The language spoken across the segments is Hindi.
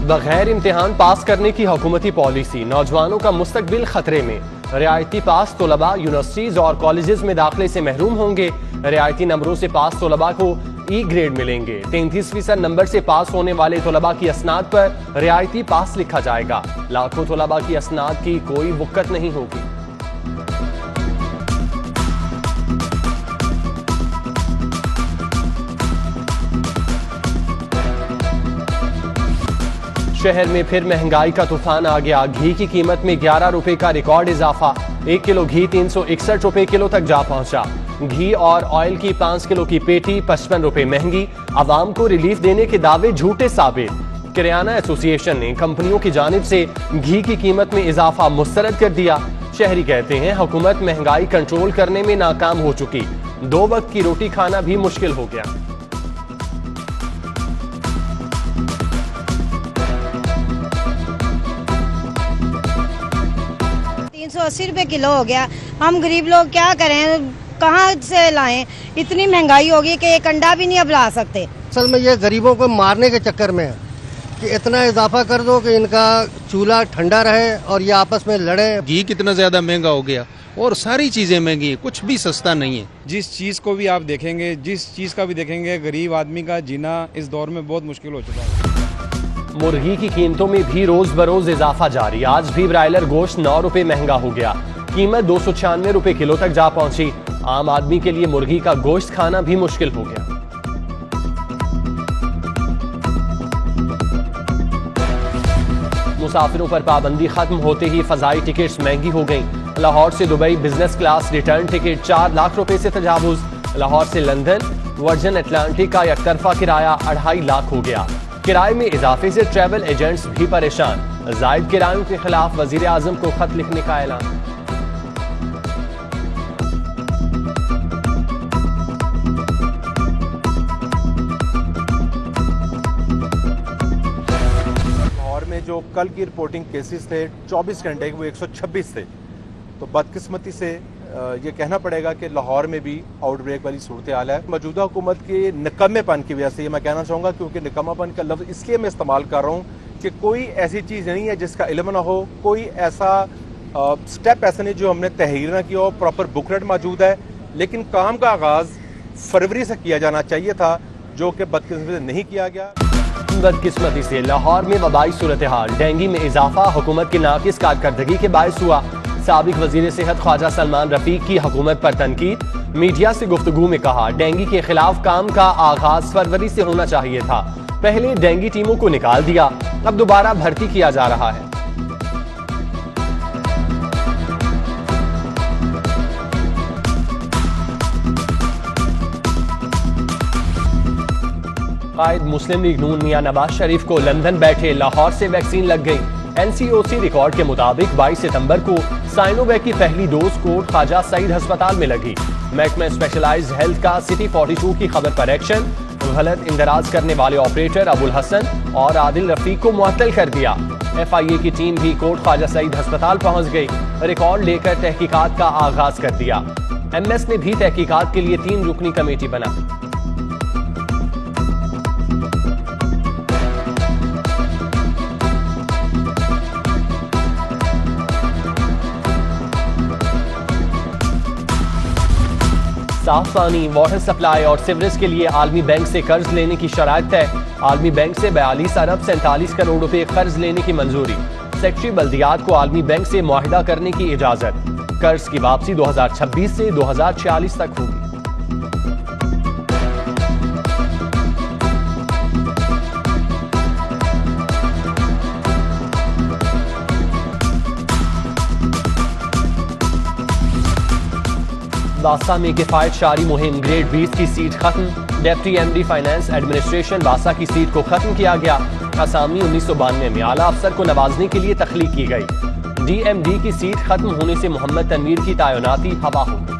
बगैर इम्तिहान पास करने की हुकूमती पॉलिसी, नौजवानों का मुस्तकबिल खतरे में। रियायती पास तलबा यूनिवर्सिटीज और कॉलेजेस में दाखिले से महरूम होंगे। रियायती नंबरों से पास तलबा को ई ग्रेड मिलेंगे। 33% नंबर से पास होने वाले तलबा की असनाद पर रियायती पास लिखा जाएगा। लाखों तलबा की असनाद की कोई वुक्कत नहीं होगी। शहर में फिर महंगाई का तूफान आ गया। घी की कीमत में 11 रुपए का रिकॉर्ड इजाफा। 1 किलो घी 361 रुपए किलो तक जा पहुंचा। घी और ऑयल की 5 किलो की पेटी 55 रुपए महंगी। आवाम को रिलीफ देने के दावे झूठे साबित। किराना एसोसिएशन ने कंपनियों की जानिब से घी की कीमत में इजाफा मुस्तरद कर दिया। शहरी कहते हैं हुकूमत महंगाई कंट्रोल करने में नाकाम हो चुकी। 2 वक्त की रोटी खाना भी मुश्किल हो गया। 380 रुपए किलो हो गया। हम गरीब लोग क्या करें, कहाँ से लाएं? इतनी महंगाई होगी कि एक अंडा भी नहीं अब ला सकते। असल में ये गरीबों को मारने के चक्कर में है कि इतना इजाफा कर दो कि इनका चूल्हा ठंडा रहे और ये आपस में लड़े। घी कितना ज्यादा महंगा हो गया और सारी चीजें महंगी है, कुछ भी सस्ता नहीं है। जिस चीज को भी आप देखेंगे, जिस चीज का भी देखेंगे, गरीब आदमी का जीना इस दौर में बहुत मुश्किल हो चुका है। मुर्गी की कीमतों में भी रोज बरोज इजाफा जारी। आज भी ब्रायलर गोश्त 9 रुपए महंगा हो गया। कीमत 296 रुपए किलो तक जा पहुंची। आम आदमी के लिए मुर्गी का गोश्त खाना भी मुश्किल हो गया। मुसाफिरों पर पाबंदी खत्म होते ही फजाई टिकट्स महंगी हो गईं। लाहौर से Dubai business class return ticket 4 lakh रुपए से तजावुज। लाहौर से लंदन वर्जन अटलांटिक का एक तरफा किराया 2.5 लाख हो गया। किराए में इजाफे से ट्रैवल एजेंट्स भी परेशान। जायद किरायों के खिलाफ वजीर आजम को खत लिखने का ऐलान। लाहौर में जो कल की रिपोर्टिंग केसेस थे 24 घंटे के, वो 126 थे। तो बदकिस्मती से ये कहना पड़ेगा कि लाहौर में भी आउटब्रेक वाली सूरत हाल है। मौजूदा हुकूमत के निकम्मेपन की वजह से ये मैं कहना चाहूँगा, क्योंकि निकम्मापन का लफ्ज़ इसलिए मैं इस्तेमाल कर रहा हूँ कि कोई ऐसी चीज़ नहीं है जिसका इल्म ना हो, कोई ऐसा स्टेप ऐसा नहीं जो हमने तहरीर ना किया हो। प्रॉपर बुकलेट मौजूद है, लेकिन काम का आगाज़ फरवरी से किया जाना चाहिए था, जो कि बदकिस्मती से नहीं किया गया। बदकिस्मती से लाहौर में वबाई सूरत हाल। डेंगू में इजाफा हुकूमत की नाकिस कारकर्दगी के बायस हुआ। साबिक वजीर सेहत ख्वाजा सलमान रफीक की हुकूमत पर तनकीद। मीडिया से गुफ्तगू में कहा, डेंगू के खिलाफ काम का आगाज फरवरी से होना चाहिए था। पहले डेंगू टीमों को निकाल दिया, अब दोबारा भर्ती किया जा रहा है। कायद मुस्लिम लीग नून मियां नवाज शरीफ को लंदन बैठे लाहौर से वैक्सीन लग गई। NCOC रिकॉर्ड के मुताबिक 22 सितंबर को साइनोवैक की पहली डोज कोट ख्वाजा सईद अस्पताल में लगी। महकमा स्पेशलाइज्ड हेल्थ का सिटी 42 की खबर पर एक्शन। गलत इंदराज करने वाले ऑपरेटर अबुल हसन और आदिल रफीक को मुअत्तल कर दिया। FIA की टीम भी कोट ख्वाजा सईद अस्पताल पहुंच गई। रिकॉर्ड लेकर तहकीकात का आगाज कर दिया। MS ने भी तहकीकात के लिए 3 रुकनी कमेटी बना। साफ पानी, वाटर सप्लाई और सीवरेज के लिए आलमी बैंक से कर्ज लेने की शराइत तय। आलमी बैंक से 42 अरब 47 करोड़ रुपए कर्ज लेने की मंजूरी। सेक्रेटरी बल्दियात को आलमी बैंक से मुआहिदा करने की इजाजत। कर्ज की वापसी 2026 से 2046 तक होगी। वासा में किफायत शारी मुहिम, ग्रेड 20 की सीट खत्म। डेप्टी MD फाइनेंस एडमिनिस्ट्रेशन वासा की सीट को खत्म किया गया। असामी 1992 में आला अफसर को नवाजने के लिए तख्लीक की गई। DMD की सीट खत्म होने से मोहम्मद तनवीर की तैनाती हवा हो गई।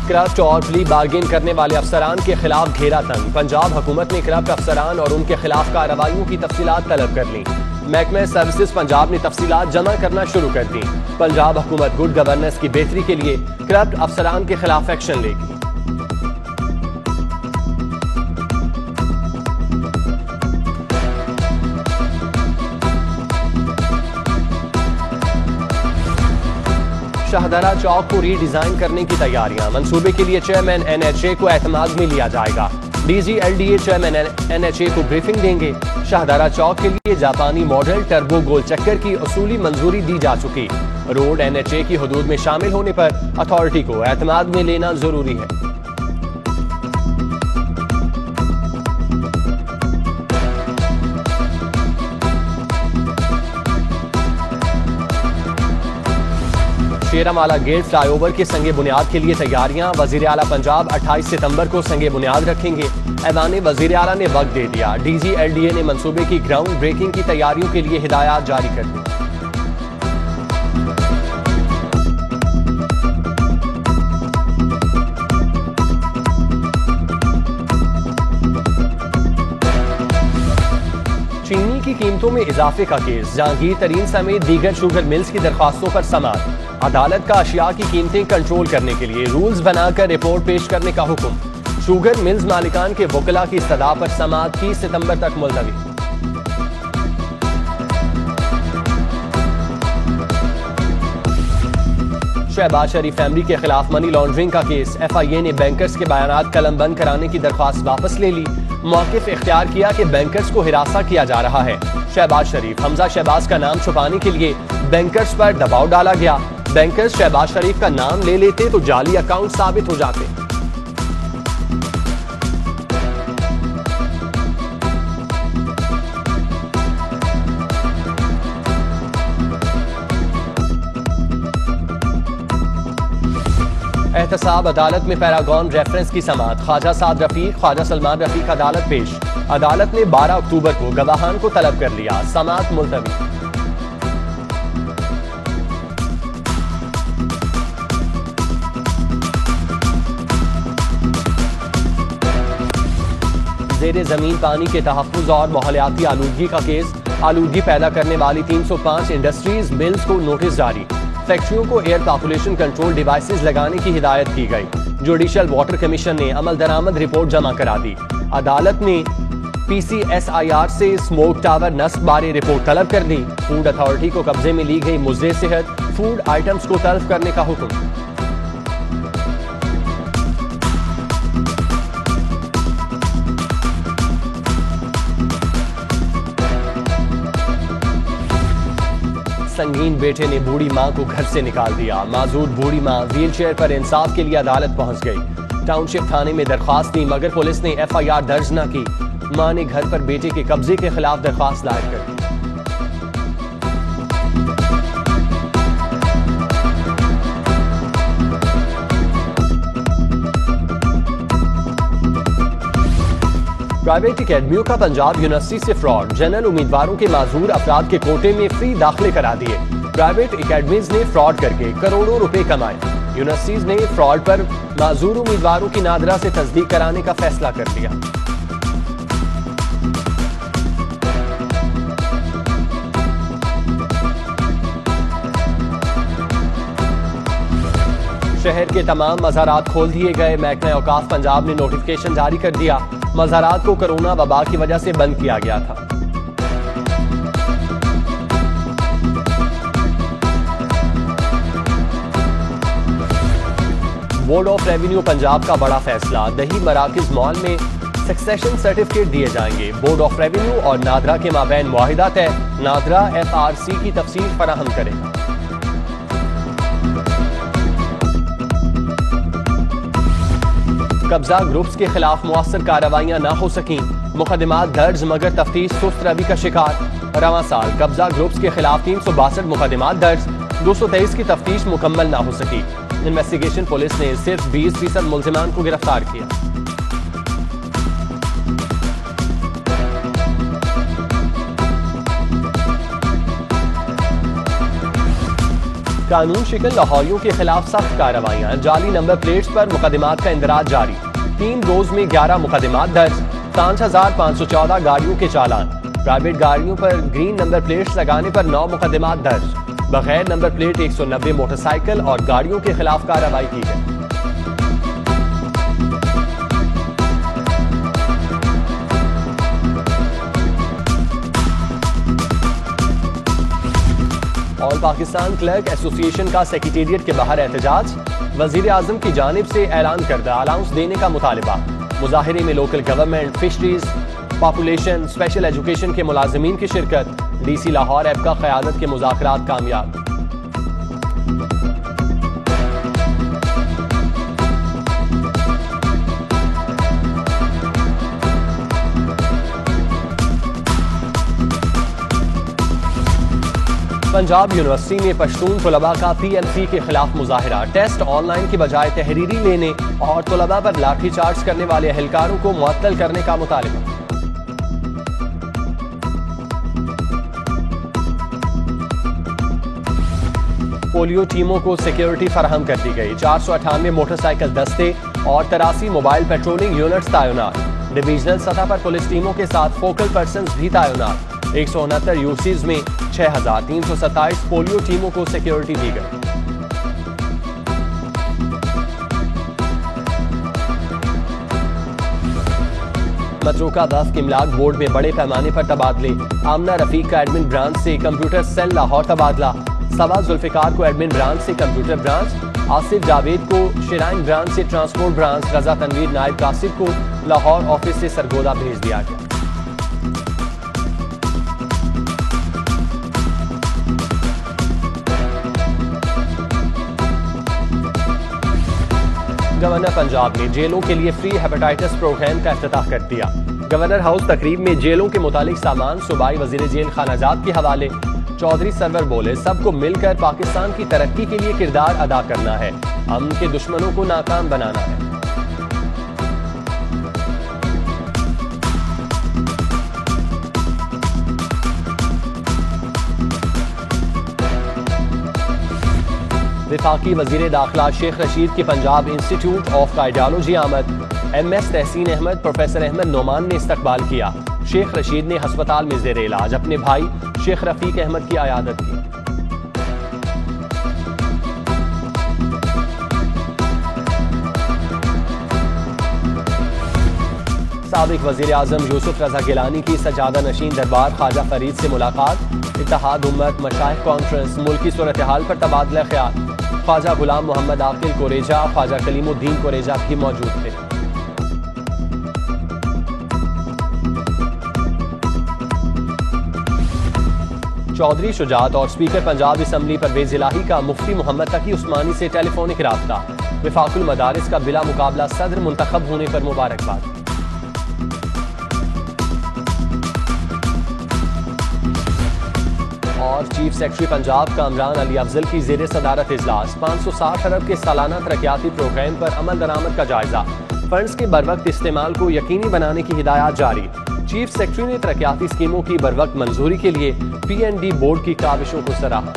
करप्ट और प्ली बार्गेन करने वाले अफसरान के खिलाफ घेरा तंग। पंजाब हुकूमत ने करप्ट अफसरान और उनके खिलाफ कार्रवाइयों की तफसीलात तलब कर ली। महकमा सर्विसेज पंजाब ने तफसीलात जमा करना शुरू कर दी। पंजाब हुकूमत गुड गवर्नेंस की बेहतरी के लिए करप्ट अफसरान के खिलाफ एक्शन लेगी। शाहदरा चौक को रीडिजाइन करने की तैयारियां। मंसूबे के लिए चेयरमैन NHA को एतमाद में लिया जाएगा। DG LDA चेयरमैन NHA को ब्रीफिंग देंगे। शाहदरा चौक के लिए जापानी मॉडल टर्बो गोल चक्कर की उसूली मंजूरी दी जा चुकी। रोड NHA की हदूद में शामिल होने पर अथॉरिटी को एतमाद में लेना जरूरी है। शेरामाला गेट फ्लाईओवर के संगे बुनियाद के लिए तैयारियां। वजीर आला पंजाब 28 सितंबर को संगे बुनियाद रखेंगे। ऐवान वजीर आला ने वक्त दे दिया। DG LDA ने मंसूबे की ग्राउंड ब्रेकिंग की तैयारियों के लिए हिदायत जारी कर दी। चीनी की कीमतों में इजाफे का केस। जहांगीर तरीन समेत दीगर शुगर मिल्स की दरख्वास्तों पर समाअत। अदालत का अशिया की कीमतें कंट्रोल करने के लिए रूल्स बनाकर रिपोर्ट पेश करने का हुक्म। शुगर मिल्स मालिकान के वकला की सदा पर समाअत 30 सितंबर तक मुलतवी। शहबाज शरीफ फैमिली के खिलाफ मनी लॉन्ड्रिंग का केस। FIA ने बैंकर्स के बयानात कलमबंद कराने की दरख्वास्त वापस ले ली। मौक़िफ़ इख्तियार किया कि बैंकर्स को हिरासा किया जा रहा है। शहबाज शरीफ हमजा शहबाज का नाम छुपाने के लिए बैंकर्स पर दबाव डाला गया। बैंकर्स शहबाज शरीफ का नाम ले लेते तो जाली अकाउंट साबित हो जाते। एहतसाब अदालत में पैरागॉन रेफरेंस की समाअत। ख्वाजा साद रफीक, ख्वाजा सलमान रफीक अदालत पेश। अदालत ने 12 अक्टूबर को गवाहान को तलब कर लिया। समाअत मुलतवी। ज़ेरे ज़मीन पानी के तहफ़्फ़ुज़ और माहौलियाती आलूदगी का केस। आलूदगी पैदा करने वाली 305 इंडस्ट्रीज मिल्स को नोटिस जारी। फैक्ट्रियों को एयर पॉपुलेशन कंट्रोल डिवाइसेस लगाने की हिदायत की गई। जुडिशल वाटर कमीशन ने अमल दरामद रिपोर्ट जमा करा दी। अदालत ने PCSIR से स्मोक टावर नस्ब बारे रिपोर्ट तलब कर दी। फूड अथॉरिटी को कब्जे में ली गई मुज़रे सेहत फूड आइटम्स को तल्फ करने का हुक्म। संगीन बेटे ने बूढ़ी मां को घर से निकाल दिया। माजूर बूढ़ी मां व्हीलचेयर पर इंसाफ के लिए अदालत पहुंच गई। टाउनशिप थाने में दरख्वास्त दी मगर पुलिस ने FIR दर्ज न की। मां ने घर पर बेटे के कब्जे के खिलाफ दरख्वास्त दायर कर दी। प्राइवेट अकेडमियों का पंजाब यूनिवर्सिटी से फ्रॉड। जनरल उम्मीदवारों के माजूर अफराद के कोटे में फ्री दाखिले करा दिए। प्राइवेट अकेडमीज ने फ्रॉड करके करोड़ों रुपए कमाए। यूनिवर्सिटीज ने फ्रॉड पर माजूर उम्मीदवारों की नादरा से तस्दीक कराने का फैसला कर लिया। शहर के तमाम मज़ारात खोल दिए गए। महकमा औकाफ पंजाब ने नोटिफिकेशन जारी कर दिया। मज़ारात को कोरोना वबा की वजह से बंद किया गया था। बोर्ड ऑफ रेवेन्यू पंजाब का बड़ा फैसला। दही मराकिज मॉल में सक्सेशन सर्टिफिकेट दिए जाएंगे। बोर्ड ऑफ रेवेन्यू और नादरा के माबैन मुआहिदा तय। नादरा FRC की तफसील फराहम करेगा। कब्जा ग्रुप्स के खिलाफ मुअस्सर कार्रवाइयां न हो सकी। मुकदमात दर्ज मगर तफ्तीश सुस्त रवि का शिकार। रवां साल कब्जा ग्रुप्स के खिलाफ 362 मुकदमात दर्ज, 223 की तफ्तीश मुकम्मल न हो सकी। इन्वेस्टिगेशन पुलिस ने सिर्फ 20% मुल्जिमान को गिरफ्तार किया। कानून शिकन लाहौरियों के खिलाफ सख्त कार्रवाइयां। जाली नंबर प्लेट्स पर मुकदमात का इंदराज जारी। 3 रोज में 11 मुकदमात दर्ज, 5514 गाड़ियों के चालान। प्राइवेट गाड़ियों पर ग्रीन नंबर प्लेट्स लगाने पर 9 मुकदमात दर्ज। बगैर नंबर प्लेट 190 मोटरसाइकिल और गाड़ियों के खिलाफ कार्रवाई की गई। ऑल पाकिस्तान क्लर्क एसोसिएशन का सेक्रेटेरिएट के बाहर एहतजाज। वजीर आजम की जानिब से ऐलान करदा अलाउंस देने का मुतालबा। मुजाहिरे में local government, fisheries, population, special education के मुलाजमीन की शिरकत। DC लाहौर ऐप का क़यादत के मुज़ाकरात कामयाब। पंजाब यूनिवर्सिटी में पश्तून तलबा का PMC के खिलाफ मुजाहिरा। टेस्ट ऑनलाइन की बजाय तहरीरी लेने और तलबा पर लाठीचार्ज करने वाले अहलकारों को मुअत्तल करने का मुतालबा। पोलियो टीमों को सिक्योरिटी फराहम कर दी गई। 498 मोटरसाइकिल दस्ते और 83 मोबाइल पेट्रोलिंग यूनिट्स तैनात। डिवीजनल सतह पर पुलिस टीमों के साथ फोकल पर्सन्स भी तैनात। 169 यूसीज में 6327 पोलियो टीमों को सिक्योरिटी दी गई। मतरूका वक्फ इमलाक बोर्ड में बड़े पैमाने पर तबादले। आमना रफीक का एडमिन ब्रांच से कंप्यूटर सेल लाहौर तबादला। सवा जुल्फिकार को एडमिन ब्रांच से कंप्यूटर ब्रांच। आसिफ जावेद को शिराइन ब्रांच से ट्रांसपोर्ट ब्रांच। रजा तनवीर नायब कासिफ को लाहौर ऑफिस से सरगोदा भेज दिया गया। गवर्नर पंजाब ने जेलों के लिए फ्री हेपेटाइटिस प्रोग्राम का इफ्तिताह कर दिया। गवर्नर हाउस तकरीब में जेलों के मुतालिक सामान सूबाई वजीर जेल खानाजात के हवाले। चौधरी सरवर बोले, सबको मिलकर पाकिस्तान की तरक्की के लिए किरदार अदा करना है, अमन के दुश्मनों को नाकाम बनाना है। विफाकी वजीर दाखिला शेख रशीद की पंजाब इंस्टीट्यूट ऑफ कार्डियोलॉजी आमद। MS तहसीन अहमद, प्रोफेसर अहमद नोमान ने इस्तकबाल किया। शेख रशीद ने हस्पताल में ज़ेरे इलाज अपने भाई शेख रफीक अहमद की आयादत की। साबिक वजीर आजम यूसुफ रजा गिलानी की सजादा नशीन दरबार ख्वाजा फरीद से मुलाकात। इत्तेहाद उम्मत मशाइख कॉन्फ्रेंस मुल्की सूरत हाल पर तबादला ख्याल। ख्वाजा गुलाम मोहम्मद आकिल कोरेजा, ख्वाजा कलीमुद्दीन कोरेजा भी मौजूद थे। चौधरी शुजात और स्पीकर पंजाब असम्बली परवेज इलाही का मुफ्ती मोहम्मद तकी उस्मानी से टेलीफोनिक राब्ता। विफाकुल मदारिस का बिला मुकाबला सदर मुंतखब होने पर मुबारकबाद। और चीफ सेक्रेटरी पंजाब कामरान अली अफजल की ज़ेरे सदारत इजलास। 560 अरब के सालाना तरक्याती प्रोग्राम पर अमल दरामद का जायजा। फंड्स के बरवक्त इस्तेमाल को यकीनी बनाने की हिदायत जारी। चीफ सेक्रेटरी ने तरक्याती स्कीमों की बरवक्त मंजूरी के लिए PND बोर्ड की काविशों को सराहा।